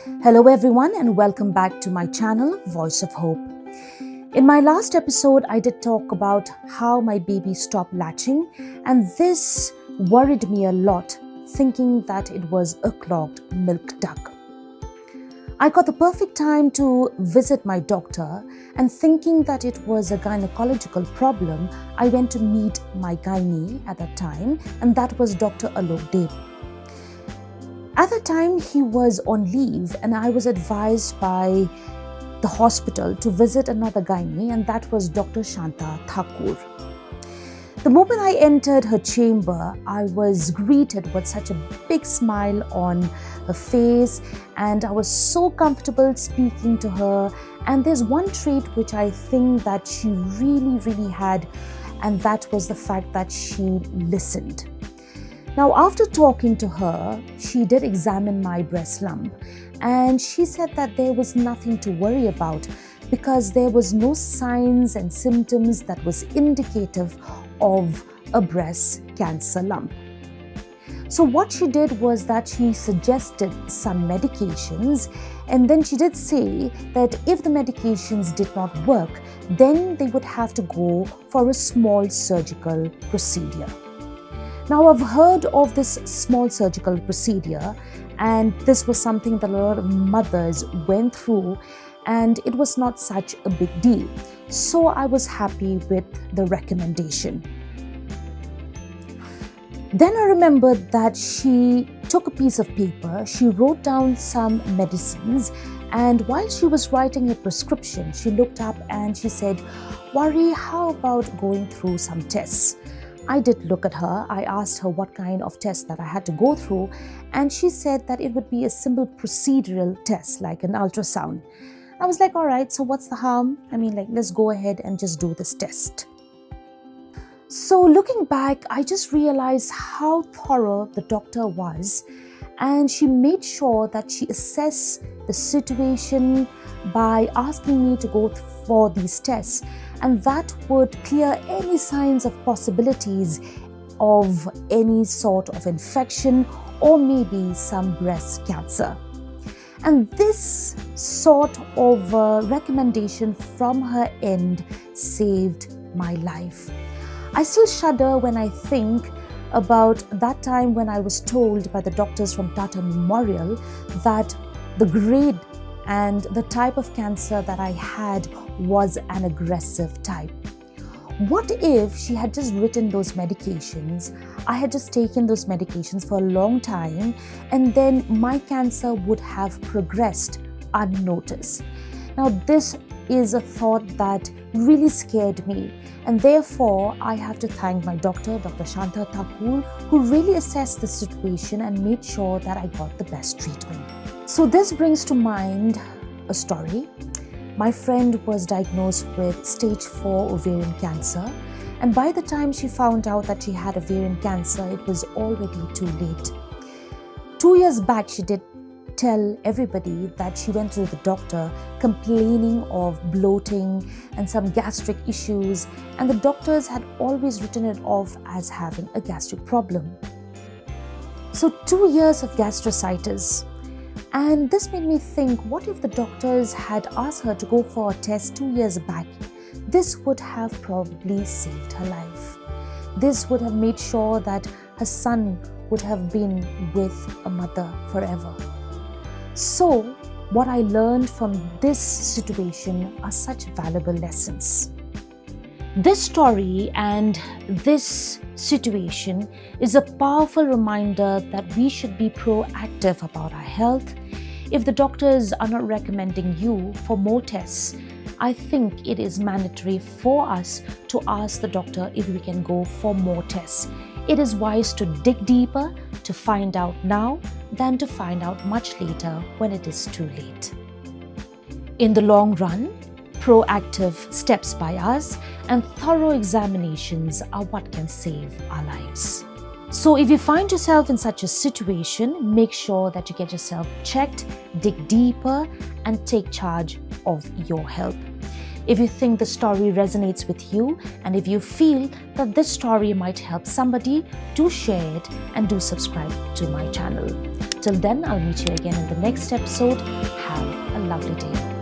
Hello everyone and welcome back to my channel Voice of Hope. In my last episode, I did talk about how my baby stopped latching, and this worried me a lot, thinking that it was a clogged milk duct. I got the perfect time to visit my doctor, and thinking that it was a gynecological problem, I went to meet my gynae at that time, and that was Dr. Alok Deb. At the time, he was on leave, and I was advised by the hospital to visit another gynae, and that was Dr. Shanta Thakur. The moment I entered her chamber, I was greeted with such a big smile on her face, and I was so comfortable speaking to her. And there's one trait which I think that she really had, and that was the fact that she listened. Now, after talking to her, she did examine my breast lump, and she said that there was nothing to worry about because there was no signs and symptoms that was indicative of a breast cancer lump. So what she did was that she suggested some medications, and then she did say that if the medications did not work, then they would have to go for a small surgical procedure. Now, I've heard of this small surgical procedure, and this was something that a lot of mothers went through, and it was not such a big deal. So I was happy with the recommendation. Then I remembered that she took a piece of paper, she wrote down some medicines, and while she was writing a prescription, she looked up and she said, "Worry, how about going through some tests?" I did look at her. I asked her what kind of test that I had to go through, and she said that it would be a simple procedural test like an ultrasound. I was like, all right, so what's the harm? Let's go ahead and just do this test. So looking back, I just realized how thorough the doctor was, and she made sure that she assessed the situation by asking me to go for these tests, and that would clear any signs of possibilities of any sort of infection or maybe some breast cancer. And this sort of recommendation from her end saved my life. I still shudder when I think about that time when I was told by the doctors from Tata Memorial that the grade and the type of cancer that I had was an aggressive type. What if she had just written those medications, I had just taken those medications for a long time, and then my cancer would have progressed unnoticed? Now, this is a thought that really scared me, and therefore I have to thank my doctor, Dr. Shanta Thakur, who really assessed the situation and made sure that I got the best treatment. So this brings to mind a story. My friend was diagnosed with stage 4 ovarian cancer, and by the time she found out that she had ovarian cancer, it was already too late. 2 years back, she did tell everybody that she went to the doctor complaining of bloating and some gastric issues, and the doctors had always written it off as having a gastric problem. So 2 years of gastricitis. And this made me think, what if the doctors had asked her to go for a test 2 years back? This would have probably saved her life. This would have made sure that her son would have been with a mother forever. So, what I learned from this situation are such valuable lessons. This story and this situation is a powerful reminder that we should be proactive about our health. If the doctors are not recommending you for more tests, I think it is mandatory for us to ask the doctor if we can go for more tests. It is wise to dig deeper, to find out now, than to find out much later when it is too late. In the long run, proactive steps by us and thorough examinations are what can save our lives. So if you find yourself in such a situation, make sure that you get yourself checked, dig deeper, and take charge of your health. If you think the story resonates with you, and if you feel that this story might help somebody, do share it and do subscribe to my channel. Till then, I'll meet you again in the next episode. Have a lovely day.